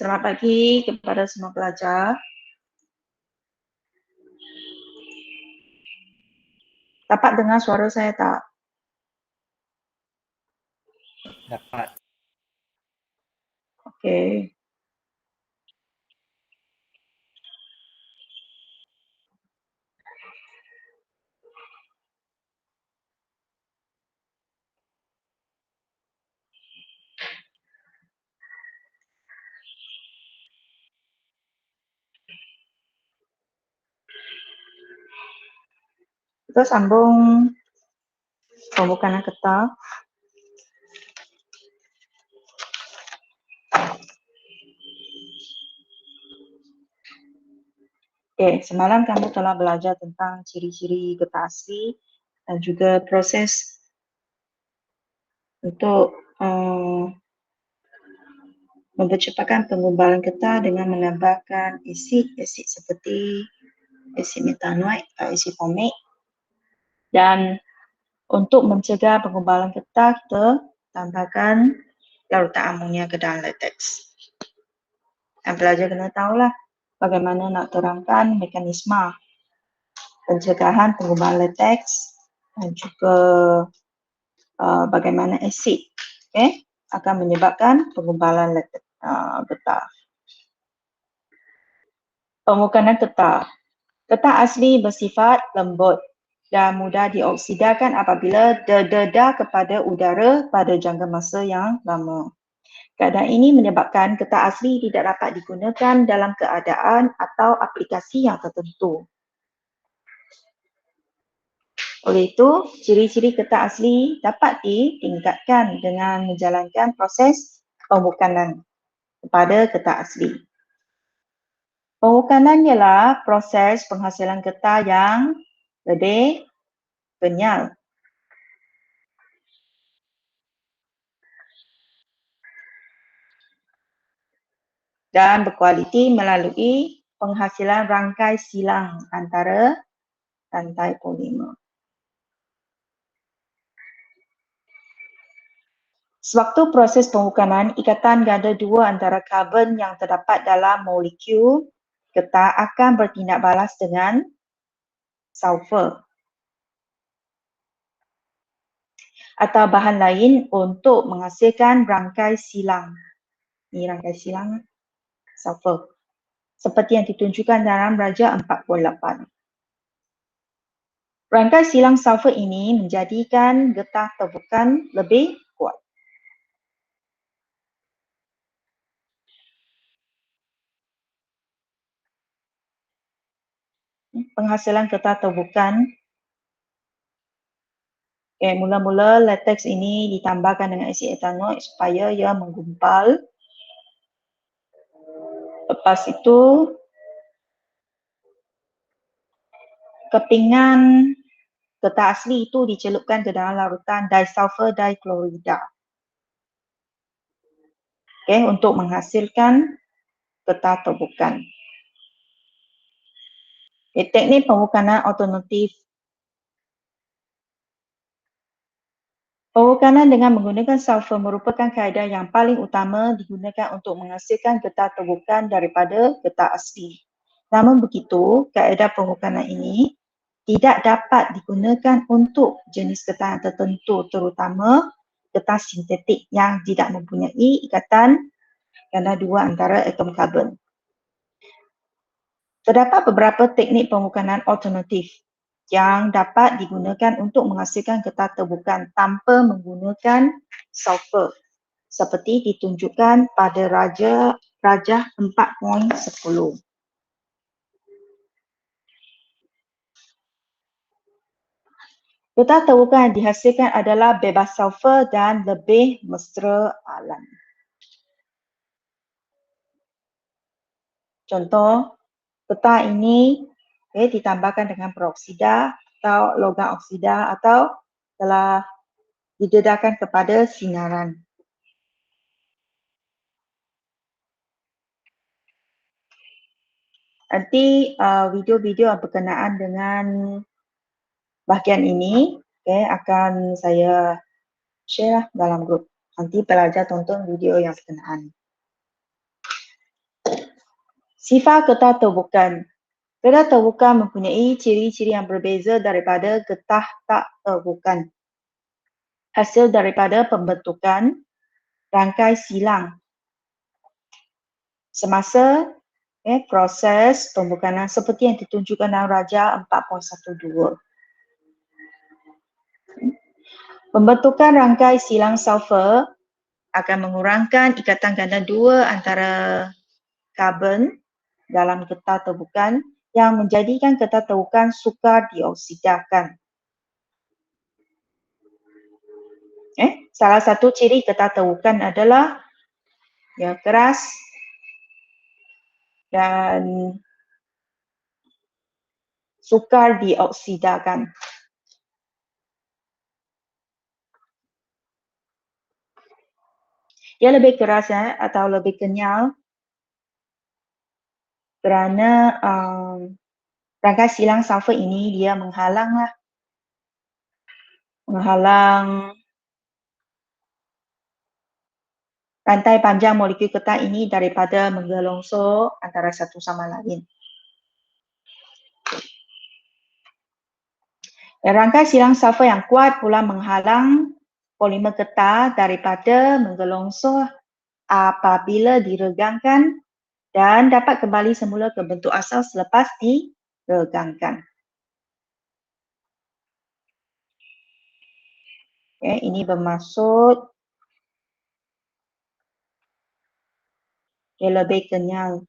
Selamat pagi kepada semua pelajar. Dapat dengar suara saya tak? Dapat. Okey. Kita sambung pembukaan kata. Okey, semalam kamu telah belajar tentang ciri-ciri kata asli dan juga proses untuk mempercepatkan pengumbalan kata dengan menambahkan asid seperti asid metanoik atau asid formic. Dan untuk mencegah pengumbalan kata, kita tambahkan larutan amonia ke dalam latex. Dan pelajar kena tahulah bagaimana nak terangkan mekanisme pencegahan pengumbalan latex dan juga bagaimana asid akan menyebabkan pengumbalan latex getah. Pemukanan getah. Getah asli bersifat lembut dan mudah dioksidakan apabila terdedah kepada udara pada jangka masa yang lama. Keadaan ini menyebabkan getah asli tidak dapat digunakan dalam keadaan atau aplikasi yang tertentu. Oleh itu, ciri-ciri getah asli dapat ditingkatkan dengan menjalankan proses pembukanan kepada getah asli. Pembukanan ialah proses penghasilan getah yang lebih kenyal. Dan berkualiti melalui penghasilan rangkai silang antara rantai polimer. Sewaktu proses pembukanan, ikatan ganda dua antara karbon yang terdapat dalam molekul getah akan bertindak balas dengan sulfur atau bahan lain untuk menghasilkan rangkai silang. Ini rangkai silang sulfur. Seperti yang ditunjukkan dalam Raja 48. Rangkai silang sulfur ini menjadikan getah terbukan lebih kuat. Penghasilan getah terbukan. Mula-mula latex ini ditambahkan dengan asid etanoik supaya ia menggumpal. Lepas itu, kepingan getah asli itu dicelupkan ke dalam larutan disulfur diklorida. Untuk menghasilkan getah terbukan. Teknik pembukanan alternatif. Pembukanan dengan menggunakan sulfur merupakan kaedah yang paling utama digunakan untuk menghasilkan getah terbukan daripada getah asli. Namun begitu, kaedah pembukanan ini tidak dapat digunakan untuk jenis getah yang tertentu, terutama getah sintetik yang tidak mempunyai ikatan ganda dua antara atom karbon. Terdapat beberapa teknik pembukanan alternatif yang dapat digunakan untuk menghasilkan getah terbukan tanpa menggunakan sulfur seperti ditunjukkan pada Rajah 4.10. Getah terbukan yang dihasilkan adalah bebas sulfur dan lebih mesra alam. Contoh, getah ini ditambahkan dengan peroksida atau logam oksida atau telah didedahkan kepada sinaran. Nanti video-video yang berkenaan dengan bahagian ini akan saya share dalam grup. Nanti pelajar tonton video yang berkenaan. Sifat getah terbukan. Getah terbukan mempunyai ciri-ciri yang berbeza daripada getah tak terbukan. Hasil daripada pembentukan rangkai silang semasa proses pembukanan seperti yang ditunjukkan dalam Raja 4.12. Pembentukan rangkai silang sulfur akan mengurangkan ikatan ganda 2 antara karbon dalam getah terbukan yang menjadikan getah terbukan sukar dioksidakan. Salah satu ciri getah terbukan adalah keras dan sukar dioksidakan. Ia lebih keras atau lebih kenyal kerana rangkai silang sulfur ini dia menghalang rantai panjang molekul getah ini daripada menggelongsor antara satu sama lain. Dan rangkai silang sulfur yang kuat pula menghalang polimer getah daripada menggelongsor apabila diregangkan dan dapat kembali semula ke bentuk asal selepas diregangkan. Ini bermaksud dia lebih kenyal.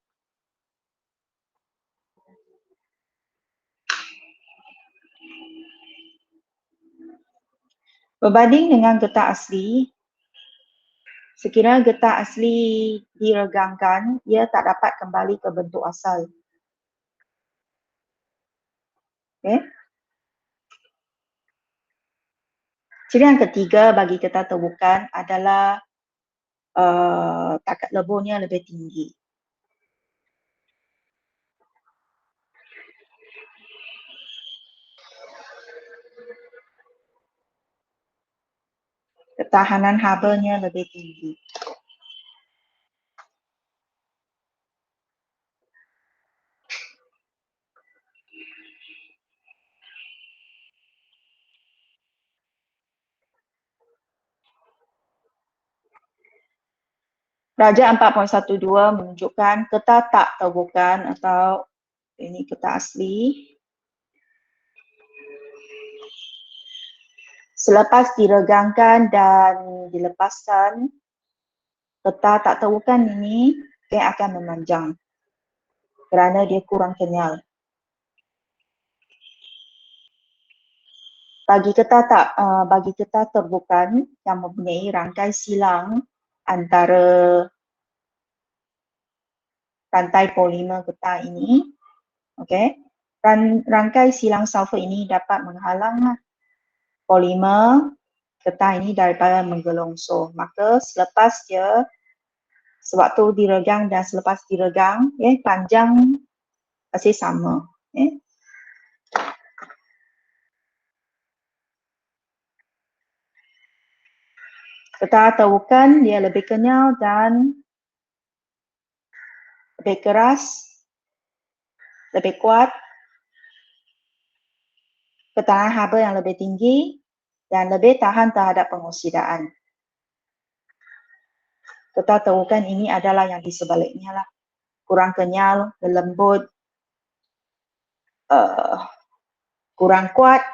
Berbanding dengan getah asli, sekiranya getah asli diregangkan, ia tak dapat kembali ke bentuk asal. Ciri yang ketiga bagi getah terbukan adalah takat leburnya lebih tinggi. Ketahanan habanya lebih tinggi. Raja 4.12 menunjukkan getah tak terbukan atau ini getah asli. Selepas diregangkan dan dilepaskan, getah tak terbukan ini akan memanjang kerana dia kurang kenyal. Bagi getah terbukan yang mempunyai rangkai silang antara rantai polimer getah ini, rangkai silang sulfur ini dapat menghalang polimer getah ini daripada menggelongsor. Maka selepas dia, sewaktu diregang dan selepas diregang, panjang masih sama. Getah terbukan dia lebih kenyal dan lebih keras, lebih kuat, ketahanan haba yang lebih tinggi dan lebih tahan terhadap pengoksidaan. Getah terbukan ini adalah yang di sebaliknya lah. Kurang kenyal, lembut, kurang kuat,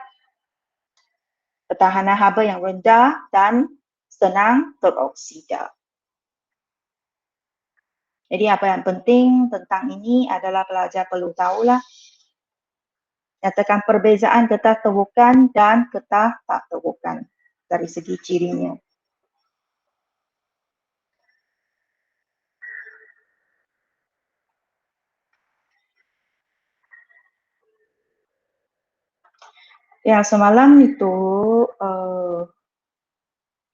ketahanan haba yang rendah dan senang teroksida. Jadi apa yang penting tentang ini adalah pelajar perlu tahulah nyatakan perbezaan getah terbukan dan getah tak terbukan dari segi cirinya. Ya, semalam itu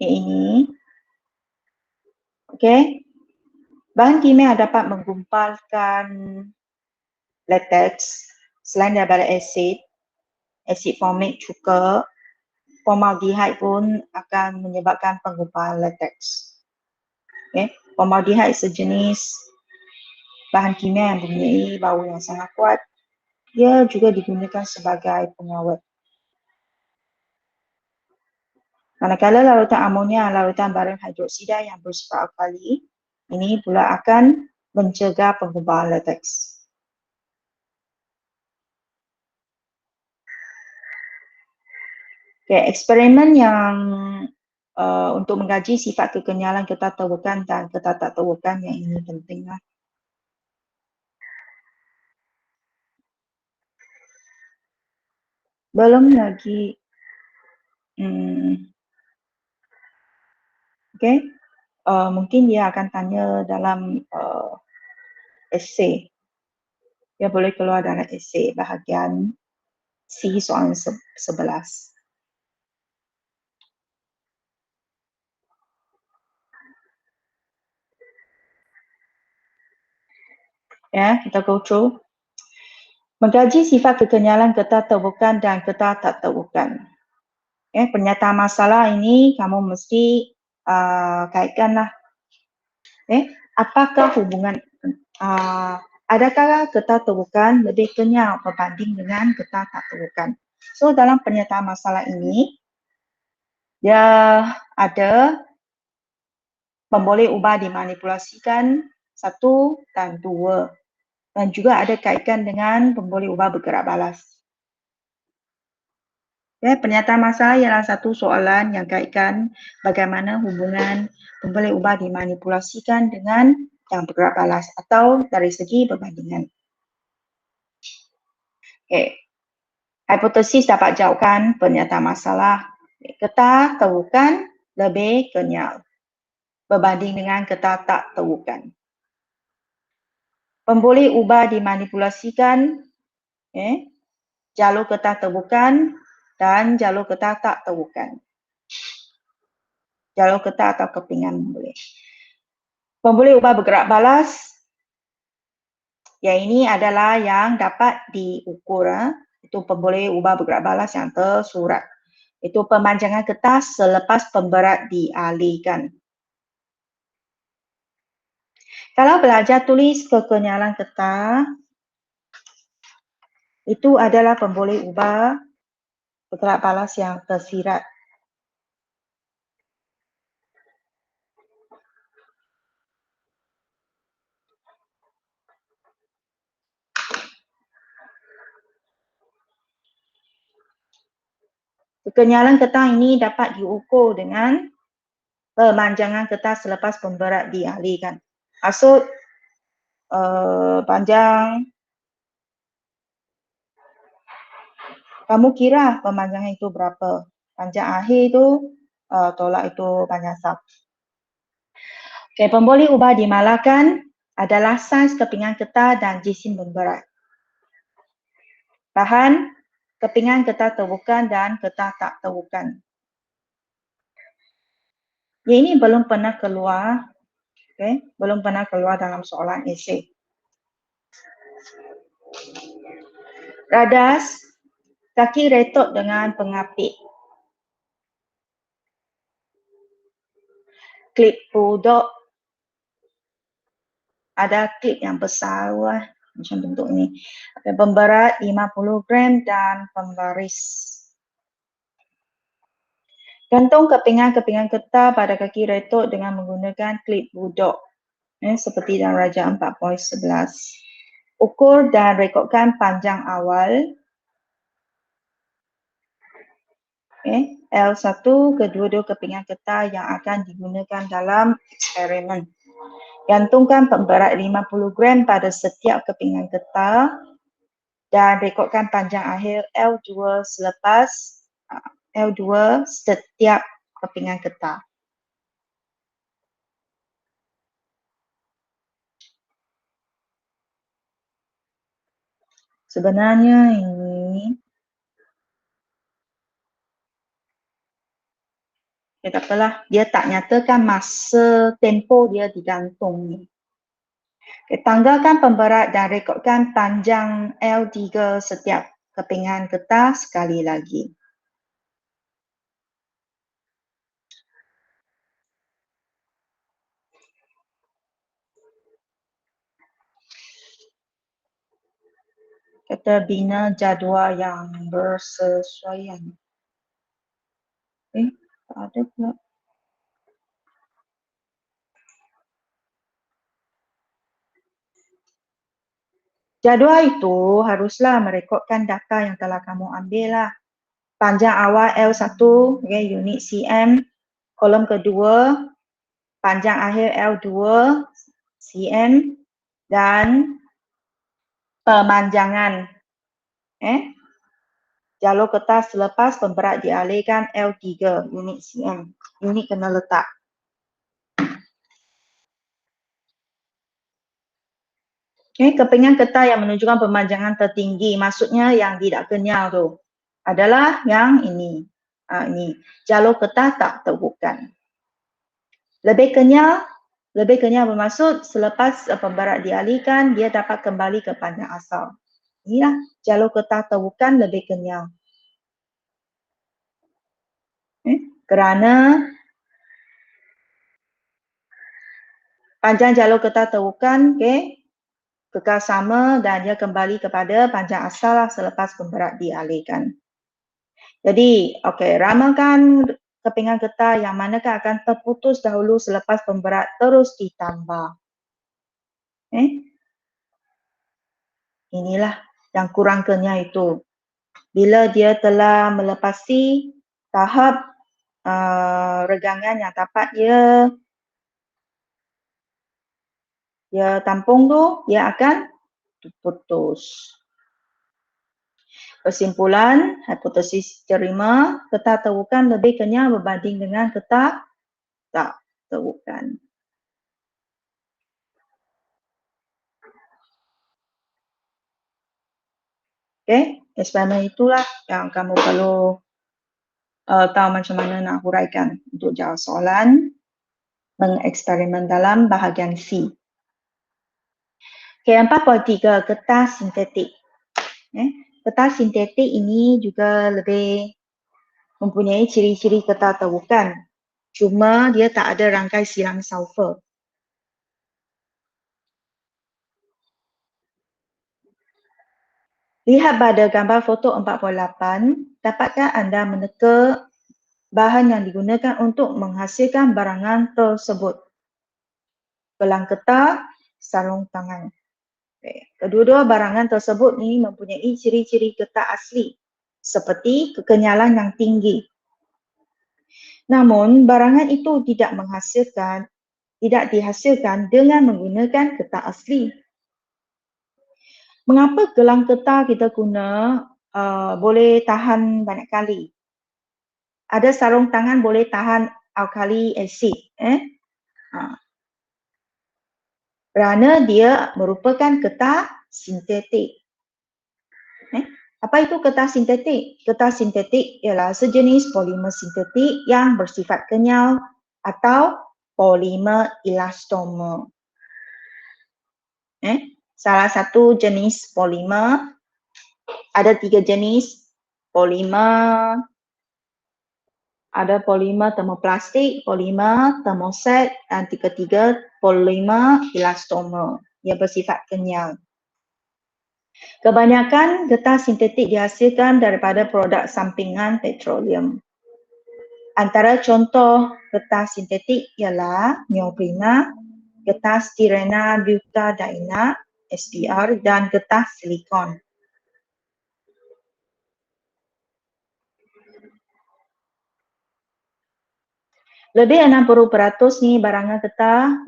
ini, bahan kimia dapat menggumpalkan latex selain daripada asid formik juga, formaldehyde pun akan menyebabkan penggumpalan latex. Formaldehyde sejenis bahan kimia yang mempunyai bau yang sangat kuat. Dia juga digunakan sebagai pengawet. Manakala larutan amonia, larutan barium hidroksida yang bersifat alkali, ini pula akan mencegah pengubah lateks. Okay, eksperimen yang untuk mengkaji sifat kekenyalan getah terukan dan getah tak terukan yang ini pentinglah. Belum lagi, okay, mungkin dia akan tanya dalam esei. Dia boleh keluar dalam esei bahagian C soalan 11. Ya, kita go through. Mengkaji sifat kekenyalan getah terukan dan getah tak terukan. Pernyataan masalah ini kamu mesti kaitkanlah. Apakah hubungan, adakah getah terukan lebih kenyal berbanding dengan getah tak terukan? So, dalam pernyataan masalah ini, dia ada pemboleh ubah dimanipulasikan 1 dan 2. Dan juga ada kaitkan dengan pemboleh ubah bergerak balas. Pernyataan masalah ialah satu soalan yang kaitkan bagaimana hubungan pemboleh ubah dimanipulasikan dengan yang bergerak balas atau dari segi perbandingan. Hipotesis dapat jawabkan pernyataan masalah. Getah terukan lebih kenyal berbanding dengan getah tak terukan. Pemboleh ubah dimanipulasikan jalur getah terukan dan jalur getah tak terukan. Jalur getah atau kepingan boleh. Pemboleh ubah bergerak balas, yang ini adalah yang dapat diukur. Itu pemboleh ubah bergerak balas yang tersurat. Itu pemanjangan getah selepas pemberat dialihkan. Kalau belajar tulis kekenyalan getah, itu adalah pemboleh ubah bergerak balas yang tersirat. Kekenyalan getah ini dapat diukur dengan pemanjangan getah selepas pemberat dialihkan. Maksud panjang, kamu kira pemanjangan itu berapa? Panjang akhir itu tolak itu panjang sub. Pemboleh ubah dimalakan adalah saiz kepingan getah dan jisim pemberat. Bahan, kepingan getah terukan dan getah tak terukan. Yang ini belum pernah keluar, belum pernah keluar dalam soalan esei. Radas, kaki retot dengan pengapit. Klip pudok, ada klip yang besar macam bentuk ini. Pemberat 50 gram dan pembaris. Gantung kepingan-kepingan getah pada kaki retot dengan menggunakan klip budok. Seperti dalam Raja 4.11. Ukur dan rekodkan panjang awal. L1 kedua-dua kepingan getah yang akan digunakan dalam eksperimen. Gantungkan pemberat 50 gram pada setiap kepingan getah dan rekodkan panjang akhir L2 selepas L2 setiap kepingan getah. Sebenarnya ini tak apalah, dia tak nyatakan masa tempoh dia digantung. Tanggalkan pemberat dan rekodkan panjang L3 setiap kepingan getah sekali lagi. Kita bina jadual yang bersesuaian. Tak ada pula. Jadual itu haruslah merekodkan data yang telah kamu ambil lah. Panjang awal L1, okay, unit cm. Kolom kedua, panjang akhir L2, cm. Dan pemanjangan. Jalur kertas selepas pemberat dialihkan L3, unit cm. Unit kena letak. Kepingan kertas yang menunjukkan pemanjangan tertinggi, maksudnya yang tidak kenyal tu adalah yang ini. Ini jalur kertas tak terbukan. Lebih kenyal bermaksud selepas pemberat dialihkan, dia dapat kembali ke panjang asal. Inilah jalur kertas terbukan lebih kenyal. Kerana panjang jalur kertas terbukan, kekal sama dan dia kembali kepada panjang asal lah selepas pemberat dialihkan. Jadi, ramalkan kepingan kertas yang manakah akan terputus dahulu selepas pemberat terus ditambah. Inilah yang kurang kenyal itu. Bila dia telah melepasi tahap regangan yang dapat dia tampung tu, dia akan putus. Kesimpulan, hipotesis terima, kertas terbukan lebih kenyal berbanding dengan kertas tak terbukan. Eksperimen itulah yang kamu perlu tahu macam mana nak huraikan untuk jawab soalan mengeksperimen dalam bahagian C. 4.3, kertas sintetik. Kertas sintetik ini juga lebih mempunyai ciri-ciri kertas terbukan. Cuma dia tak ada rangkai silang sulfur. Lihat pada gambar foto 4.8, dapatkah anda meneka bahan yang digunakan untuk menghasilkan barangan tersebut? Gelang kertas, sarung tangan. Kedua-dua barangan tersebut ni mempunyai ciri-ciri kertas asli seperti kekenyalan yang tinggi. Namun barangan itu tidak dihasilkan dengan menggunakan kertas asli. Mengapa gelang kertas kita guna boleh tahan banyak kali? Ada sarung tangan boleh tahan alkali asid. Kerana dia merupakan kertas sintetik. Apa itu kertas sintetik? Kertas sintetik ialah sejenis polimer sintetik yang bersifat kenyal atau polimer elastomer. Salah satu jenis polimer, ada 3 jenis polimer. Ada polimer termoplastik, polimer termoset dan ketiga polimer elastomer yang bersifat kenyal. Kebanyakan kertas sintetik dihasilkan daripada produk sampingan petroleum. Antara contoh kertas sintetik ialah neoprena, kertas styrena butadiene (SBR) dan kertas silikon. Lebih 60% ni barangan kertas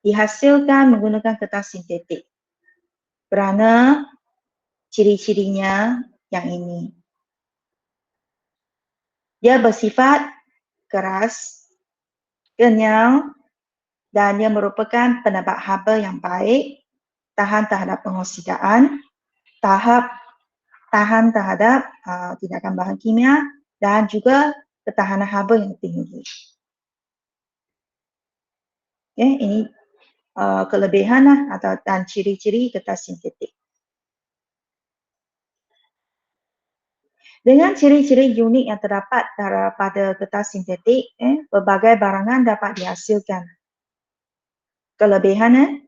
dihasilkan menggunakan kertas sintetik. Kerana ciri-cirinya yang ini. Dia bersifat keras, kenyal dan dia merupakan penebak haba yang baik, tahan terhadap pengoksidaan, tahan terhadap tindakan bahan kimia dan juga ketahanan haba yang tinggi. Ini kelebihan dan ciri-ciri kertas sintetik. Dengan ciri-ciri unik yang terdapat pada kertas sintetik, berbagai barangan dapat dihasilkan. Kelebihan,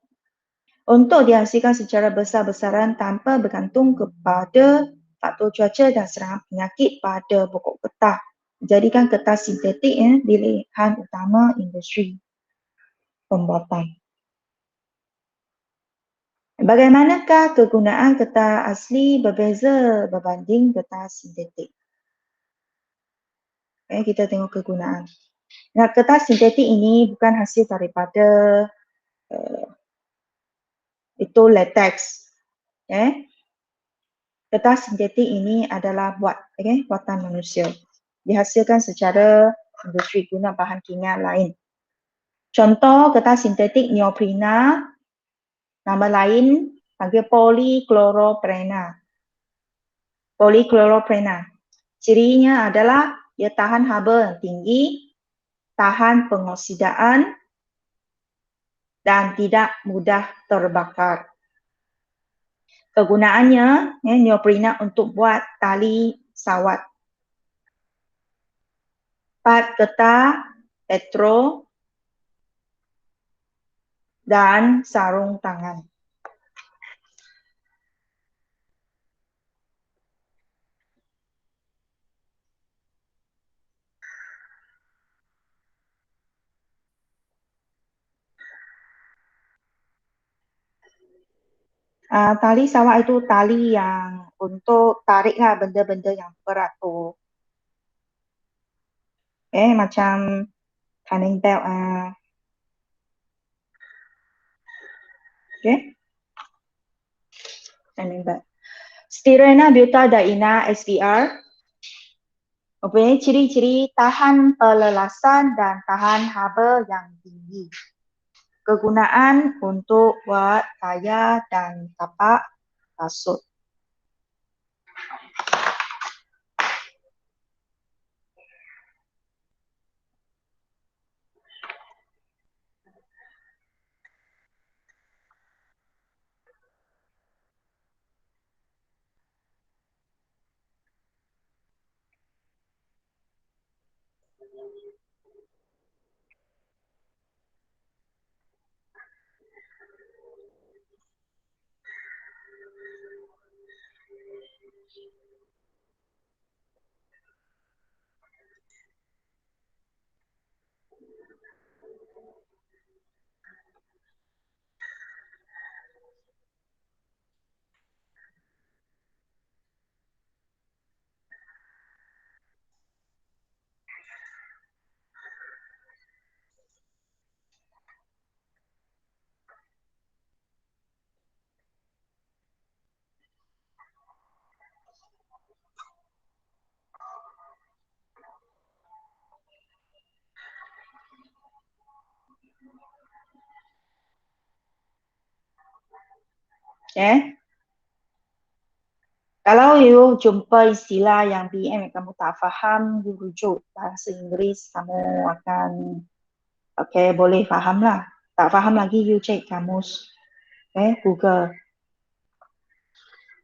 untuk dihasilkan secara besar-besaran tanpa bergantung kepada faktor cuaca dan serangan penyakit pada pokok getah. Jadikan kertas sintetik pilihan utama industri pembuatan. Bagaimanakah kegunaan kertas asli berbeza berbanding kertas sintetik? Kita tengok kegunaan. Nah, kertas sintetik ini bukan hasil daripada itu latex. Kertas sintetik ini adalah buatan manusia. Dihasilkan secara industri guna bahan kimia lain. Contoh kertas sintetik neoprena, nama lain panggil polychloroprena. Polychloroprena. Cirinya adalah ia tahan haba yang tinggi, tahan pengoksidaan, dan tidak mudah terbakar. Kegunaannya neoprena untuk buat tali sawat, pad getah, petro, dan sarung tangan. Tali sawat itu tali yang untuk tariklah benda-benda yang berat tu. Macam tanning belt. Tanning belt. Styrena butadiene SBR mempunyai ciri-ciri tahan pelelasan dan tahan haba yang tinggi. Kegunaan untuk buat tayar dan tapak kasut. Kalau you jumpa istilah yang BM kamu tak faham, you rujuk bahasa Inggeris, kamu akan boleh faham lah. Tak faham lagi, you cek kamus. Google.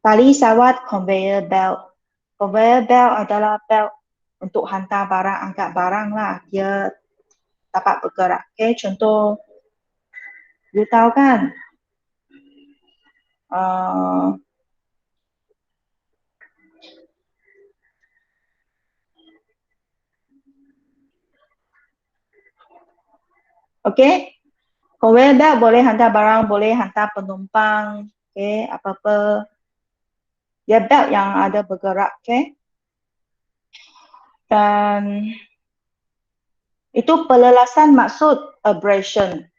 Tali sawat conveyor belt. Conveyor belt adalah belt untuk hantar barang, angkat barang lah. Dia dapat bergerak. Contoh, you tahu kan? Conveyor belt boleh hantar barang, boleh hantar penumpang, apa-apa. Dia belt yang ada bergerak, Dan itu pelelasan maksud abrasion,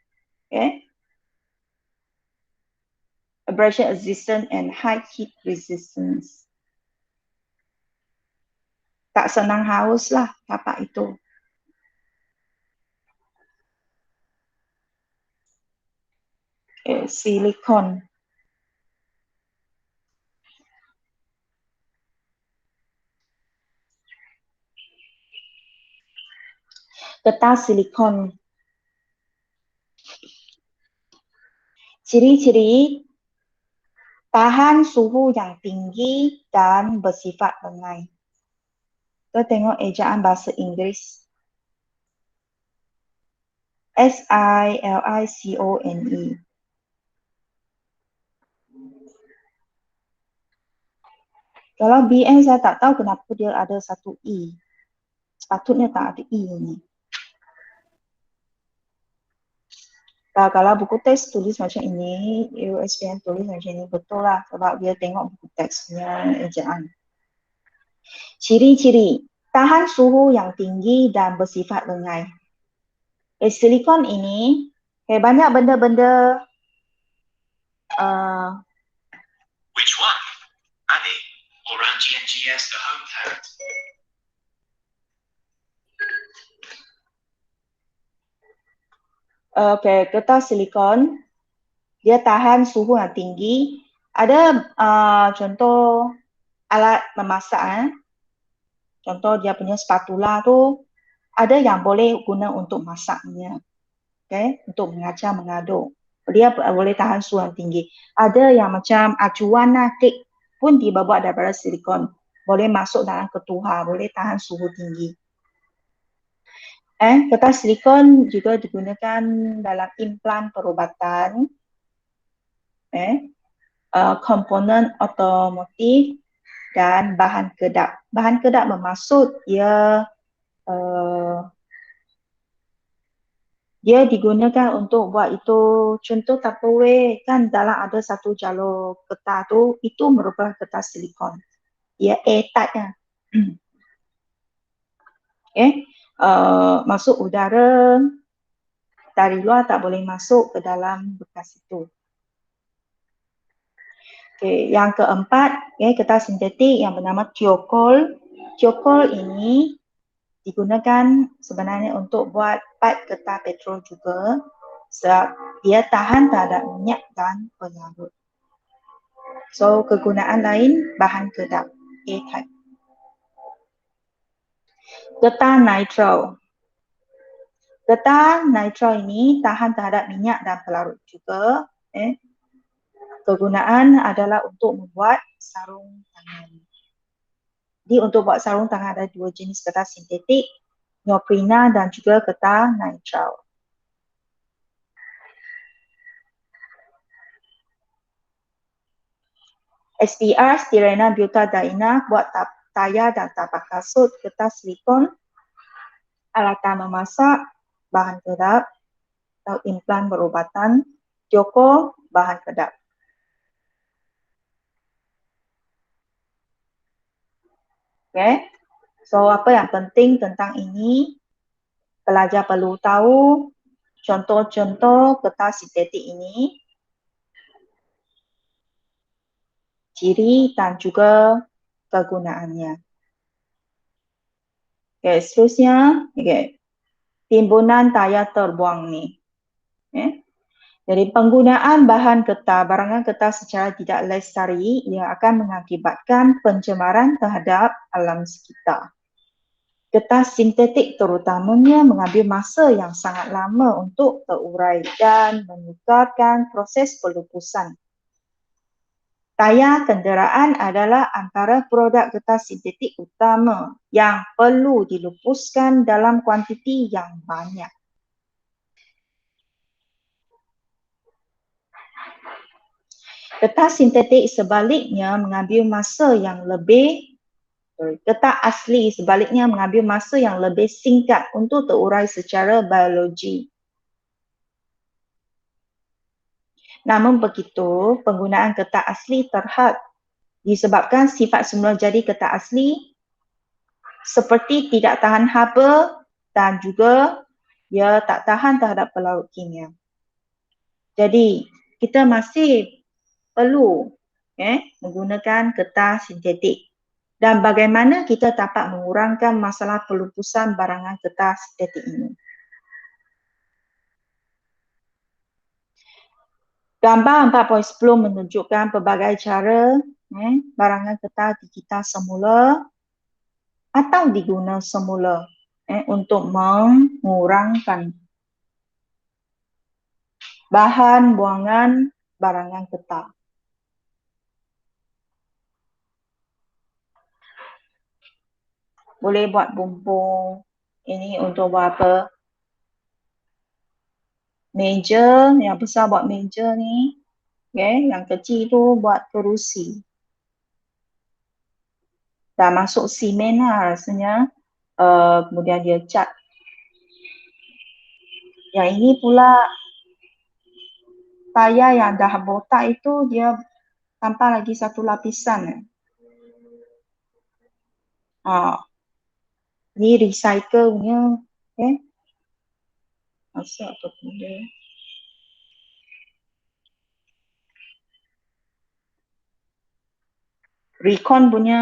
abrasion resistance and high heat resistance. Tak senang haus lah tapak itu. Silikon. Kertas silikon. Ciri-ciri tahan suhu yang tinggi dan bersifat lengai. Kita tengok ejaan bahasa Inggeris. silicone. Kalau BN saya tak tahu kenapa dia ada satu E. Sepatutnya tak ada E ni. Kalau buku teks tulis macam ini, USBN tulis macam ini, betul lah sebab dia tengok buku teksnya ejaan. Ciri-ciri, tahan suhu yang tinggi dan bersifat lengai. Silikon ini, banyak benda-benda Which one? Ade, Orange NGS the home parent. kertas silikon, dia tahan suhu yang tinggi. Ada contoh alat memasak. Contoh dia punya spatula tu, ada yang boleh guna untuk masaknya. Untuk mengacar, mengaduk. Dia boleh tahan suhu yang tinggi. Ada yang macam acuan kek pun dibuat daripada silikon. Boleh masuk dalam ketuhar, boleh tahan suhu tinggi. Kertas silikon juga digunakan dalam implan perubatan, komponen otomotif dan bahan kedap. Bahan kedap bermaksud dia digunakan untuk buat itu, contoh Tupperware kan dalam ada satu jalur kertas tu, itu merupakan kertas silikon. Dia airtight . Masuk udara dari luar tak boleh masuk ke dalam bekas itu. Yang keempat, kertas sintetik yang bernama thiokol. Thiokol ini digunakan sebenarnya untuk buat pipe kertas petrol juga, sebab dia tahan terhadap minyak dan pelarut. So, kegunaan lain bahan kedap airtight. Getah nitrile. Getah nitrile ini tahan terhadap minyak dan pelarut juga. Kegunaan adalah untuk membuat sarung tangan. Jadi untuk buat sarung tangan ada dua jenis kertas sintetik, neoprena dan juga getah nitrile. SBR, styrena butadiene, buat tayar dan tapak kasut, kertas silikon, alatan memasak, bahan kedap, atau implan perubatan, thiokol, bahan kedap. So apa yang penting tentang ini? Pelajar perlu tahu contoh-contoh kertas sintetik ini, ciri dan juga kegunaannya. Seterusnya, timbunan tayar terbuang ni. Jadi penggunaan bahan getah, barangan getah secara tidak lestari, ia akan mengakibatkan pencemaran terhadap alam sekitar. Getah sintetik terutamanya mengambil masa yang sangat lama untuk terurai dan menukarkan proses pelupusan. Tayar kenderaan adalah antara produk getah sintetik utama yang perlu dilupuskan dalam kuantiti yang banyak. Getah sintetik sebaliknya mengambil masa yang lebih, getah asli sebaliknya mengambil masa yang lebih singkat untuk terurai secara biologi. Namun begitu, penggunaan getah asli terhad disebabkan sifat semula jadi getah asli seperti tidak tahan haba dan juga ia tak tahan terhadap pelarut kimia. Jadi, kita masih perlu menggunakan getah sintetik. Dan bagaimana kita dapat mengurangkan masalah pelupusan barangan getah sintetik ini? Gambar 4.10 menunjukkan pelbagai cara barangan getah digital semula atau diguna semula untuk mengurangkan bahan buangan barangan getah. Boleh buat bumbung. Ini untuk buat apa? Meja, yang besar buat meja ni. Yang kecil tu buat kerusi. dah masuk simen lah rasanya, kemudian dia cat. Yang ini pula tayar yang dah botak itu dia tambah lagi satu lapisan. Ni recycle punya, okay. Masuk apa benda. Recon punya,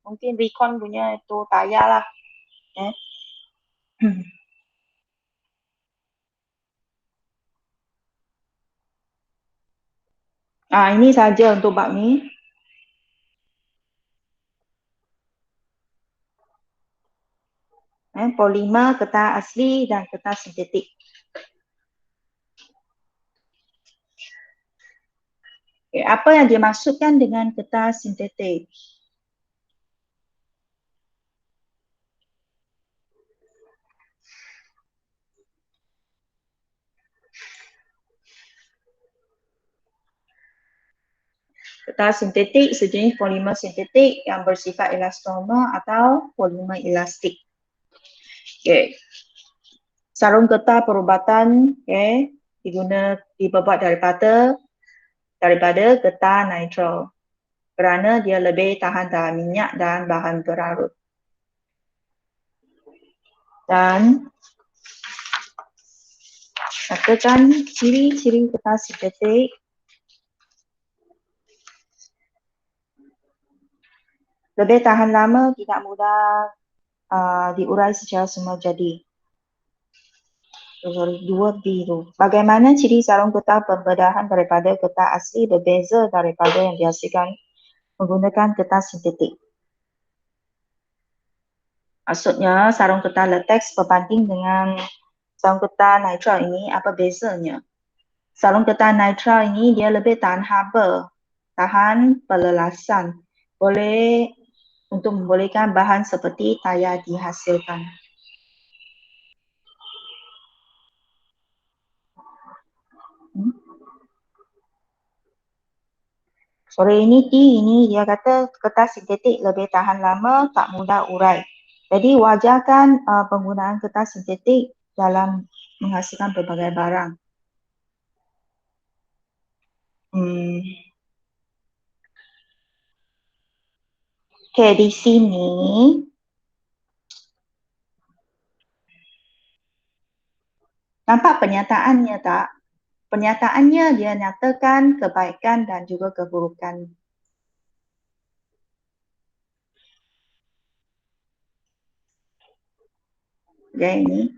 mungkin Recon punya itu tayar lah. Okay. Ini saja untuk bab ni. Polimer, getah asli dan getah sintetik. Okay, apa yang dimaksudkan dengan getah sintetik? Getah sintetik sejenis polimer sintetik yang bersifat elastomer atau polimer elastik. Okay. Sarung getah perubatan, okay, dibuat daripada getah nitrile kerana dia lebih tahan dalam minyak dan bahan berlarut. Dan katakan ciri-ciri getah sintetik. Lebih tahan lama, tidak mudah diurai secara semula jadi. 2B tu. Bagaimana ciri sarung getah pembedahan daripada getah asli berbeza daripada yang dihasilkan menggunakan getah sintetik? Maksudnya sarung getah latex berbanding dengan sarung getah nitrile ini, apa bezanya? Sarung getah nitrile ini dia lebih tahan haba, tahan pelelasan, boleh untuk membolehkan bahan seperti tayar dihasilkan. Sore ini dia kata getah sintetik lebih tahan lama, tak mudah urai. Jadi wajarkan penggunaan getah sintetik dalam menghasilkan pelbagai barang. Okay, di sini nampak pernyataannya tak? Pernyataannya dia nyatakan kebaikan dan juga keburukan. Okay, ini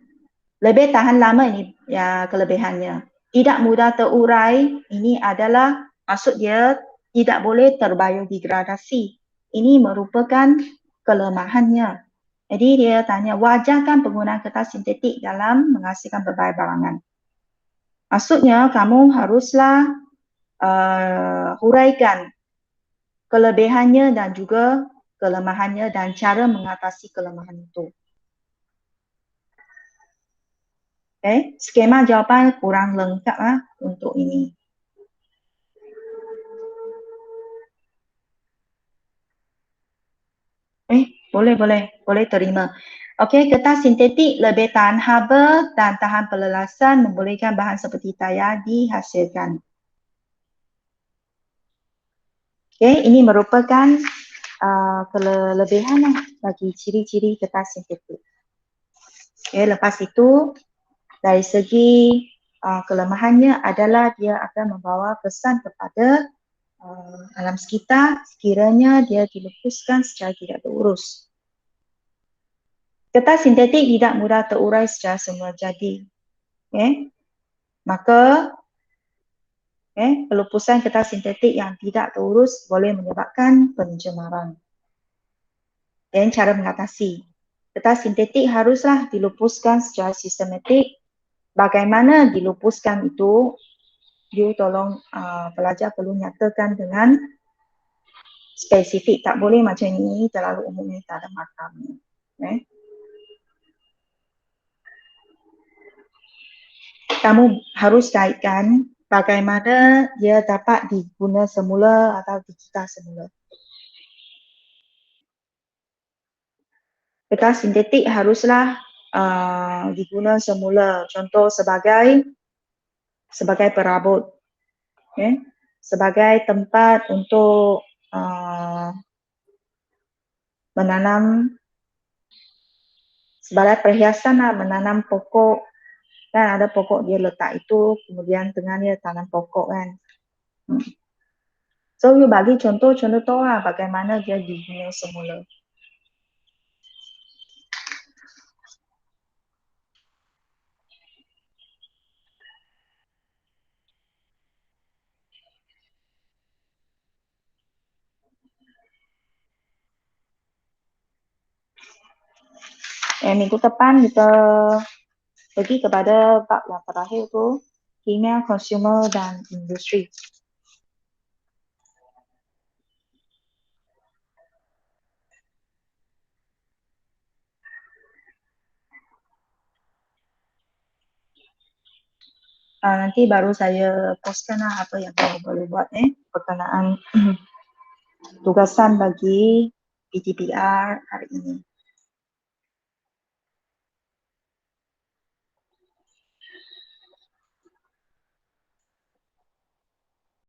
lebih tahan lama ini ya kelebihannya. Tidak mudah terurai, ini adalah maksud dia tidak boleh terbiodegradasi. Ini merupakan kelemahannya. Jadi dia tanya wajarkan penggunaan getah sintetik dalam menghasilkan berbagai barangan. Maksudnya kamu haruslah huraikan kelebihannya dan juga kelemahannya dan cara mengatasi kelemahan itu. Okay, skema jawapan kurang lengkap lah untuk ini. Boleh terima. Okey, getah sintetik lebih tahan haba dan tahan pelelasan membolehkan bahan seperti tayar dihasilkan. Okey, ini merupakan kelebihan bagi ciri-ciri getah sintetik. Okey, lepas itu dari segi kelemahannya adalah dia akan membawa kesan kepada alam sekitar sekiranya dia dilukiskan secara tidak terurus. Getah sintetik tidak mudah terurai secara semula jadi. Okay. Maka pelupusan getah sintetik yang tidak terurus boleh menyebabkan pencemaran. Dan cara mengatasi. Getah sintetik haruslah dilupuskan secara sistematik. Bagaimana dilupuskan itu, you tolong pelajar perlu nyatakan dengan spesifik. Tak boleh macam ini, terlalu umum ni, tak ada makamnya. Okay. Kamu harus kaitkan bagaimana dia dapat diguna semula atau dicipta semula. Getah sintetik haruslah diguna semula. Contoh sebagai perabot, okay? Sebagai tempat untuk menanam, sebagai perhiasan lah, menanam pokok. Kan ada pokok dia letak itu, kemudian tengahnya tanam pokok kan. So, you bagi contoh-contoh lah bagaimana dia diguna semula. Minggu depan kita pergi kepada bab yang terakhir tu, kimia, consumer dan industri. Nanti baru saya postkan lah apa yang kamu boleh buat berkenaan tugasan bagi PTPR hari ini.